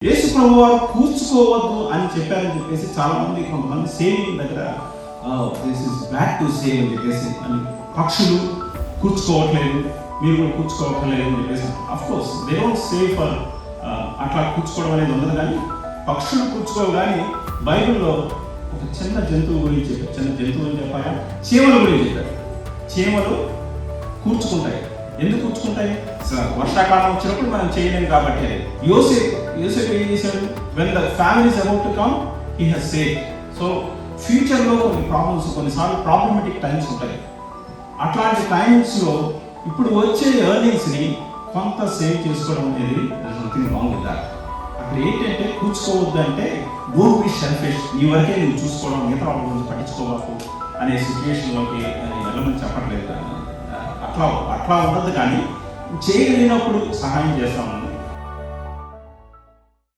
యేసు ప్రభువారు కూర్చుకోవద్దు అని చెప్పారని చెప్పేసి చాలా మంది కొంతమంది సేవింగ్ దగ్గర this is back to save అని చెప్పేసి అని పక్షులు కూర్చుకోవట్లేదు, మీరు కూడా కూర్చుకోవట్లేదు అని చెప్పేసి. Of course they don't save for అట్లా కూర్చుకోవడం అనేది ఉండదు, కానీ పక్షులు కూర్చుకోవు. కానీ బైబిల్లో ఒక చిన్న జంతువు గురించి చెప్పారు. చిన్న జంతువు అని చెప్పారా, చీమల గురించి చెప్పారు. చీమలు కూర్చుకుంటాయి. ఎందుకు కూర్చుకుంటాయి? వర్షాకాలం వచ్చినప్పుడు మనం చేయలేము కాబట్టి. యోసేపు ఏం చేశాడు? When the family is about to come he has save. So ఫ్యూచర్లో కొన్ని ప్రాబ్లమ్స్, కొన్నిసార్లు ప్రాబ్లమెటిక్ టైమ్స్ ఉంటాయి. అట్లాంటి టైమ్స్లో ఇప్పుడు వచ్చే ఎర్నింగ్స్ని కొంత సేవ్ చేసుకోవడం అనేది సంథింగ్ రాంగ్ విత్ దాట్. అక్కడ ఏంటంటే కూర్చుకోవద్దు అంటే డోంట్ బి సెల్ఫిష్, నీ వరకే నువ్వు చూసుకోవడం, మిగతా వాళ్ళ గురించి పట్టించుకోవచ్చు అనే సిచ్యువేషన్లోకి వెళ్ళమని చెప్పట్లేదు. అట్లా ఉండదు, కానీ చేయగలిగినప్పుడు సహాయం చేస్తాము.